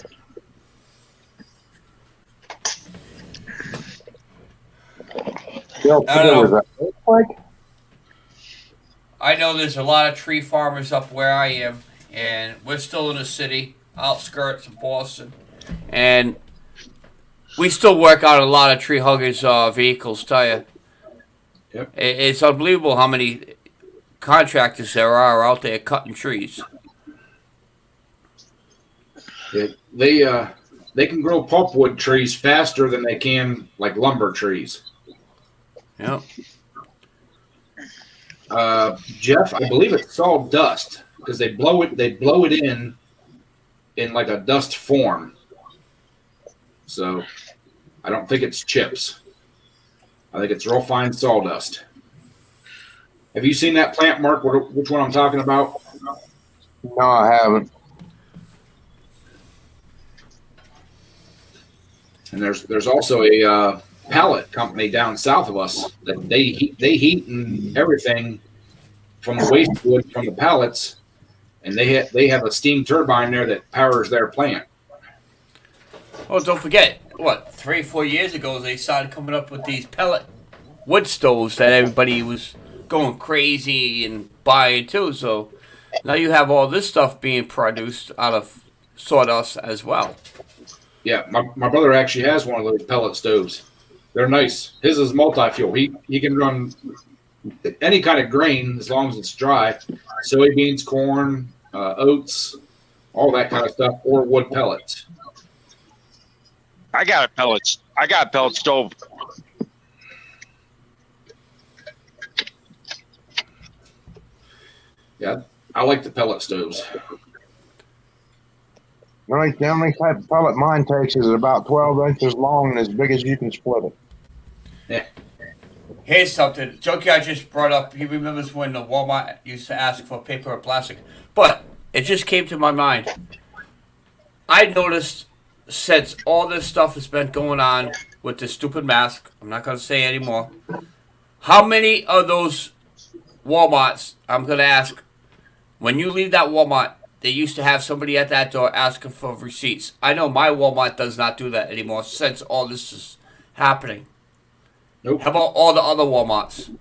I know there's a lot of tree farmers up where I am, and we're still in the city, outskirts of Boston, and we still work out a lot of tree huggers' vehicles, tell you. Yep. It's unbelievable how many contractors there are out there cutting trees. They can grow pulpwood trees faster than they can like lumber trees. Yep. Jeff, I believe it's sawdust because they blow it in like a dust form. So I don't think it's chips. I think it's real fine sawdust. Have you seen that plant, Mark? Which one I'm talking about? No, I haven't. And there's also a pallet company down south of us that they heat and everything from the waste wood from the pallets, and they have a steam turbine there that powers their plant. Oh, don't forget, 3 or 4 years ago, they started coming up with these pellet wood stoves that everybody was going crazy and buying too. So now you have all this stuff being produced out of sawdust as well. Yeah, my brother actually has one of those pellet stoves. They're nice. His is multi-fuel. He can run any kind of grain as long as it's dry. Soybeans, corn, oats, all that kind of stuff, or wood pellets. I got a pellet stove. Yeah, I like the pellet stoves. The only type of pellet mine takes is about 12 inches long and as big as you can split it. Yeah. Here's something. Junkyard just brought up, he remembers when the Walmart used to ask for paper or plastic. But it just came to my mind. I noticed since all this stuff has been going on with this stupid mask, I'm not going to say anymore, how many of those Walmarts, I'm going to ask, when you leave that Walmart, they used to have somebody at that door asking for receipts. I know my Walmart does not do that anymore since all this is happening. Nope. How about all the other Walmarts?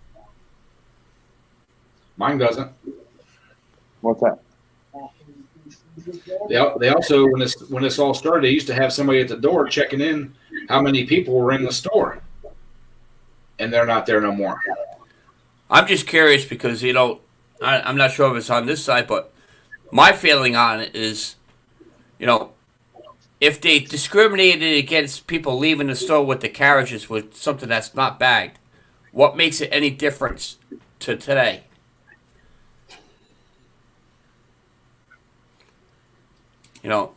Mine doesn't. What's that? They also when this all started, they used to have somebody at the door checking in how many people were in the store, and they're not there no more. I'm just curious because I'm not sure if it's on this side, but my feeling on it is, if they discriminated against people leaving the store with the carriages with something that's not bagged, what makes it any difference to today?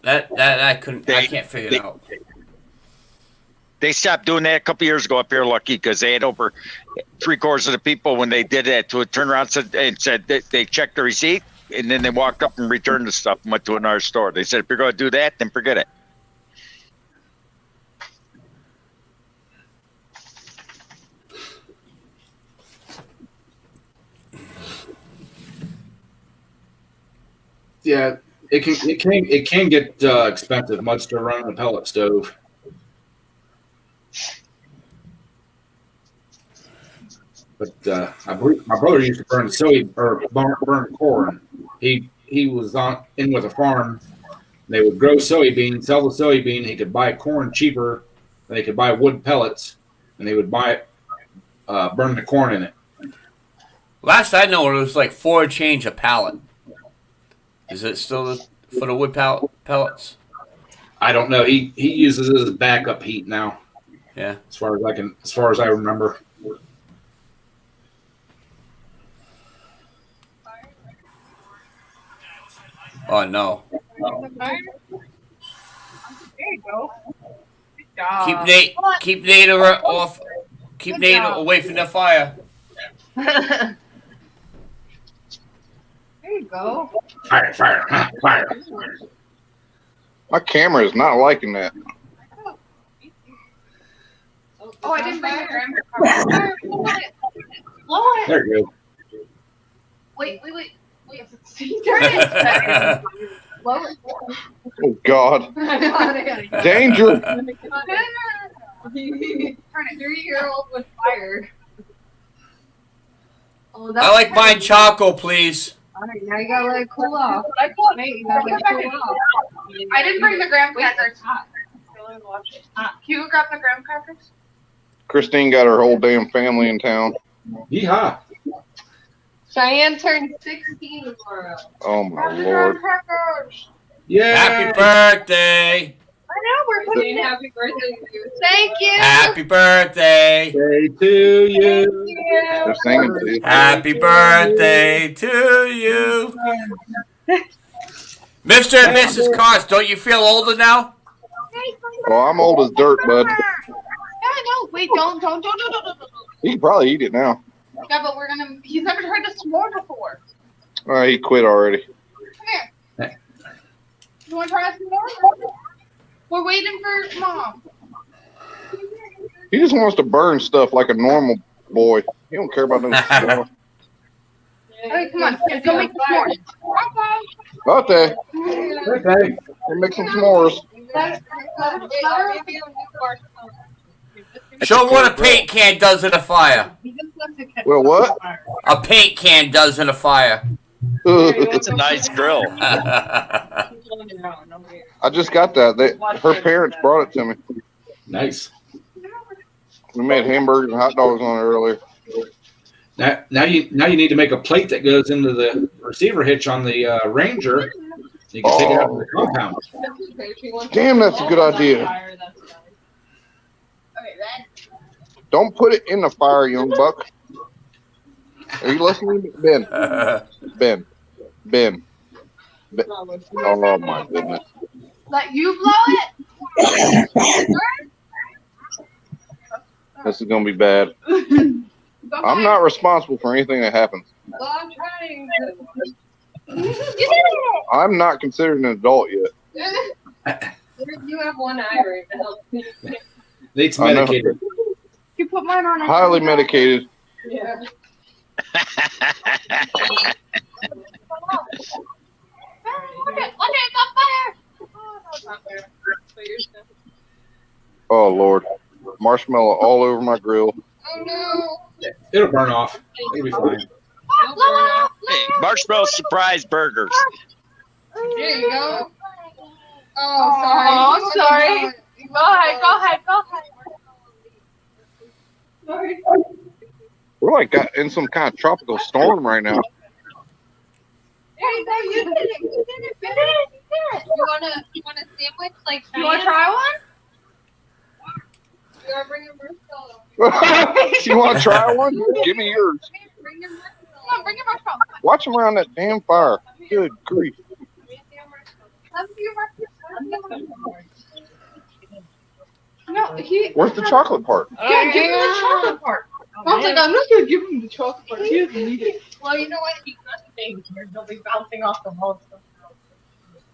That I can't figure it out. They stopped doing that a couple years ago up here, Lucky, because they had over 3/4 of the people when they did that to turn around and said they checked the receipt and then they walked up and returned the stuff and went to another store. They said, if you're going to do that, then forget it. Yeah, it can get expensive, much to run a pellet stove. But I believe my brother used to burn burn corn. He was in with a farm. They would grow soybeans, sell the soybean. He could buy corn cheaper than they could buy wood pellets, and they would burn the corn in it. Last I know, it was like $4 a pallet. Is it still for the wood pellets? I don't know. He uses it as backup heat now. Yeah. As far as I remember. Oh no. There you go. Good job. Keep Nate off. Keep Good Nate job. away from the fire. There you go. Fire. My camera is not liking that. Oh, I didn't bring the grandma. Blow it. There you go. Wait. Turn it. Blow it. Oh God, danger! Turn it. 3-year-old with fire. Oh, I like mine charcoal, please. Alright, now you gotta let it cool off. Wait, you gotta let it cool off. I didn't bring the graham crackers. Can you grab the graham crackers? Christine got her whole damn family in town. Yeehaw. Cheyenne turned 16 tomorrow. Oh my Grab the Lord! graham crackers. Yeah. Happy birthday. I know we're putting happy birthday to you. Thank you. Happy birthday. Day to you. Thank you. They're singing to you. Happy birthday to you. Mr. and Mrs. Cars, don't you feel older now? Well, I'm old as dirt, bud. Yeah, no, wait, don't. He can probably eat it now. Yeah, but he's never heard the s'more before. He quit already. Come here. You want to try some more? We're waiting for Mom. He just wants to burn stuff like a normal boy. He don't care about no stuff. Okay, come on. Go make the s'mores. Okay, Okay. we'll make some s'mores. Show 'em what a paint can does in a fire. Well, what? A paint can does in a fire. It's a nice grill. I just got that. Her parents brought it to me. Nice. We made hamburgers and hot dogs on it earlier. Now you need to make a plate that goes into the receiver hitch on the Ranger. You can take it out of the compound. Damn, that's a good idea. Don't put it in the fire, young buck. Are you listening, Ben? Ben. Oh my goodness. Let you blow it. This is gonna be bad. I'm not responsible for anything that happens. Well, I'm trying to. You did it! I'm not considered an adult yet. You have one eye right now. Nate's I know. medicated. You put mine on. Highly medicated. Yeah. Look at it, got fire! Oh, no, it's not fire. Oh Lord. Marshmallow all over my grill. Oh no! It'll burn off. It'll be fine. Blow it up! Marshmallow surprise burgers. There you go. Oh, sorry. Go ahead. Sorry. We're like in some kind of tropical storm right now. There you go. You did it. You did it. You want a sandwich? Like, you want to try one? You want to bring your marshmallow? You want to try one? Give me yours. Bring your marshmallow. Come on, bring your marshmallow. Watch them around that damn fire. Good grief. Let me see your marshmallow. No, Where's the chocolate part? Yeah, give him the chocolate part. Mom's like, I'm not gonna give him the chocolate part. He doesn't need it. Well, you know what? He's not staying here. He'll be bouncing off the walls.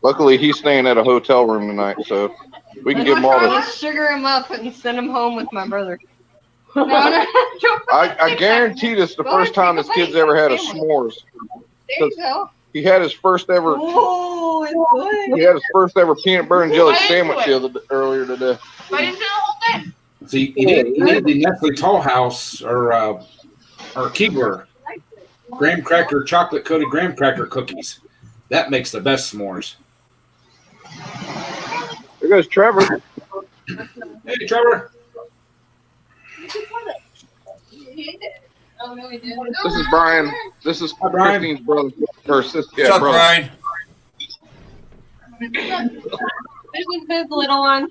Luckily, he's staying at a hotel room tonight, so we can give him all the. Let's sugar him up and send him home with my brother. No. I guarantee this is the first time this kid's ever had a s'mores. There you go. He had his first ever. Oh, it's good. He had his first ever peanut butter and jelly sandwich earlier today. But it's the whole thing. See, you need the Nestle Tall House or Keebler graham cracker, chocolate coated graham cracker cookies. That makes the best s'mores. There goes Trevor. Hey, Trevor. Oh, no, he didn't. This is Brian. This is Hi, Brian. Christine's brother. Or sister. What's Yeah, up, brother. Brian? This is his little one.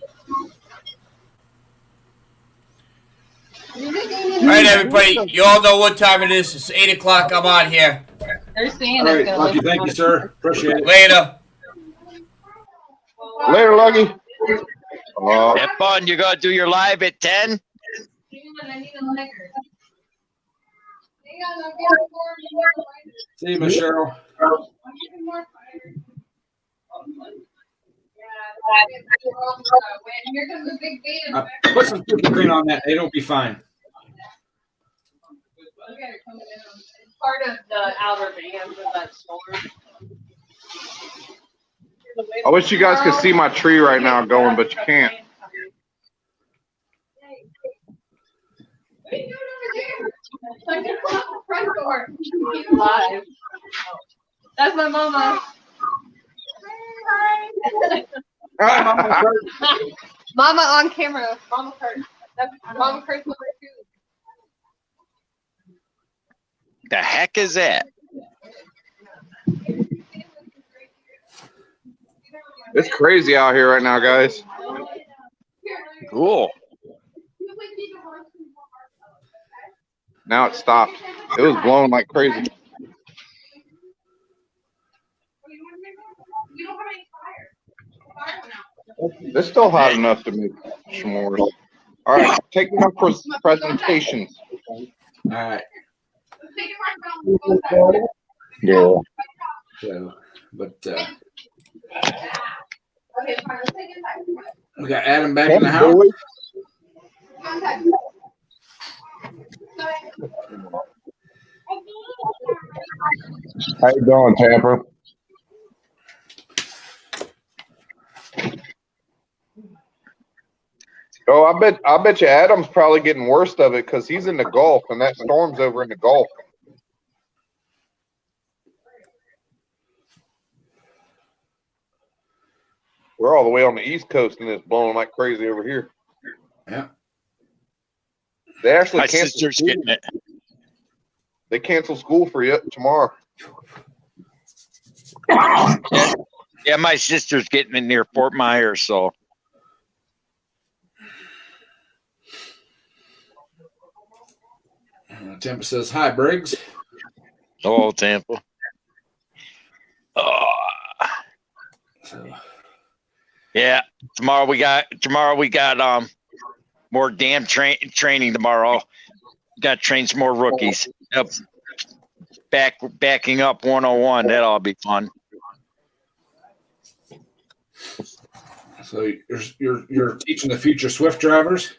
All right, everybody. You all know what time it is. It's 8 o'clock. I'm on here. They're saying All right, it's gonna Lucky, look thank you, sir. Appreciate it. Later. Later, Lucky. Have fun. You gotta do your live at 10. See you, Miss Cheryl. Here comes the big band. Put some super green on that. It'll be fine. It's part of the outer bands of that storm. I wish you guys could see my tree right now going, but you can't. What are you doing over there? Like, just close the front door. He's live. That's my mama. Mama on camera. Mama Kurt. That's Mama Kurt's mother too. The heck is that? It's crazy out here right now, guys. Cool. Now it stopped. It was blowing like crazy. You don't have any fire. Fire went out. It's still hot enough to make s'mores. All right, take me up for presentations. All right. Take your marshmallow. Yeah. So, but Okay, fine. Let's take it back. we got Adam back in the house. Contact. How you doing, Tampa? Oh, I bet you Adam's probably getting worst of it because he's in the Gulf and that storm's over in the Gulf. We're all the way on the East Coast and it's blowing like crazy over here. Yeah. They actually My canceled sister's school. getting it. They canceled school for you tomorrow. Yeah, my sister's getting it near Fort Myers, so Tampa says, hi, Briggs. oh, Tampa. Oh, So, yeah. Tomorrow we got more damn training tomorrow. Got to train some more rookies. Yep. Backing up 101. That'll be fun. so you're teaching the future Swift drivers?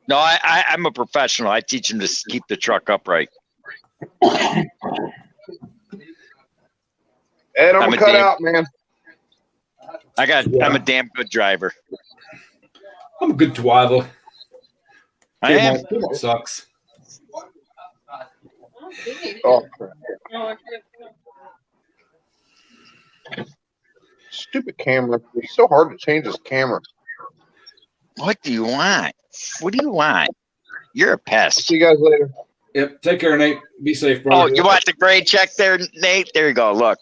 No, I'm a professional. I teach them to keep the truck upright. Ed, I'm I'm a cut damn- out, man. I'm a damn good driver. I'm a good driver. I am. Sucks. Oh, crap. Stupid camera. It's so hard to change this camera. What do you want? What do you want? You're a pest. See you guys later. Yep. Take care, Nate. Be safe, brother. Oh, you want the grade check there, Nate? There you go. Look,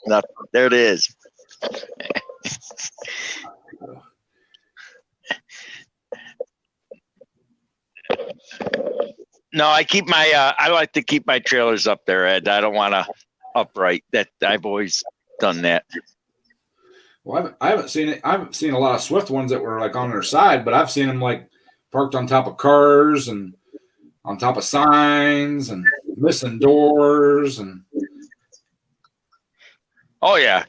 there it is. No, I keep my. I like to keep my trailers up there, Ed. I don't want to upright. That I've always done that. Well, I haven't seen it. I haven't seen a lot of Swift ones that were like on their side, but I've seen them like parked on top of cars and on top of signs and missing doors and. Oh yeah,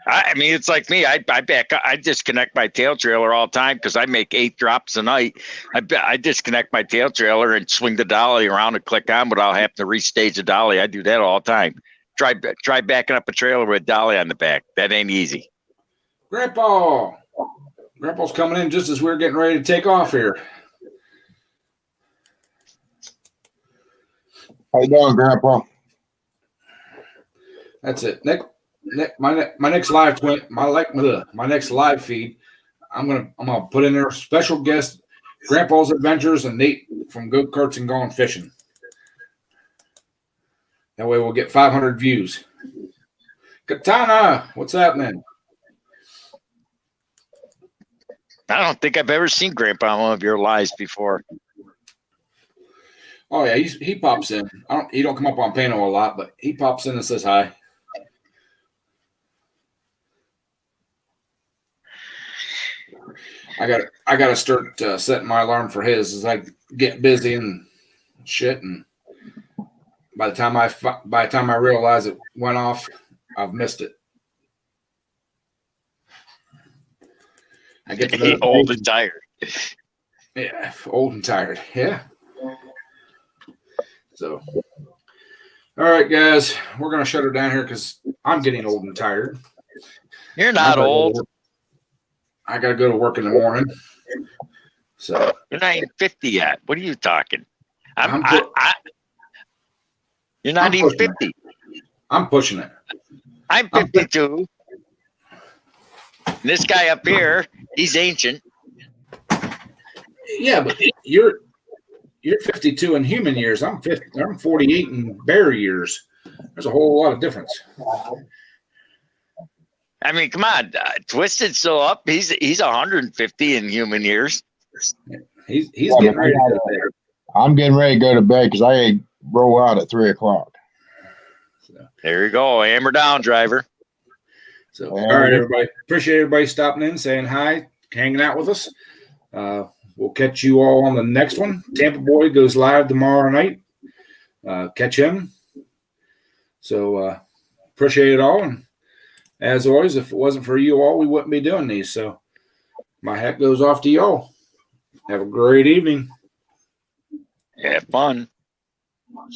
I mean it's like me. I disconnect my tail trailer all the time because I make 8 drops a night. I disconnect my tail trailer and swing the dolly around and click on, but I'll have to restage the dolly. I do that all the time. Try backing up a trailer with a dolly on the back. That ain't easy. Grandpa's coming in just as we're getting ready to take off here. How you doing, Grandpa? That's it. My next live my next live feed. I'm gonna put in there special guest Grandpa's Adventures and Nate from Go Karts and Going Fishing. That way we'll get 500 views. Katana, what's happening? I don't think I've ever seen Grandpa on one of your lives before. Oh yeah, he pops in. He don't come up on panel a lot, but he pops in and says hi. I gotta start setting my alarm for his as I get busy and shit, and by the time I realize it went off, I've missed it. I get to know Old and tired. Yeah, old and tired. Yeah. So, all right, guys, we're gonna shut her down here because I'm getting old and tired. You're not old. I gotta go to work in the morning. So You're not even 50 yet. What are you talking? You're not even 50. I'm pushing it. I'm 52. And this guy up here, he's ancient. Yeah, but you're 52 in human years. I'm 50. I'm 48 in bear years. There's a whole lot of difference. I mean, come on, Twisted's still up. He's 150 in human years. He's getting ready to go to bed. I'm getting ready to go to bed because I roll out at 3:00. So, there you go. Hammer down, driver. So, all right, everybody. Appreciate everybody stopping in, saying hi, hanging out with us. We'll catch you all on the next one. Tampa Boy goes live tomorrow night. Catch him. So appreciate it all. And as always, if it wasn't for you all, we wouldn't be doing these. So my hat goes off to y'all. Have a great evening. Have fun.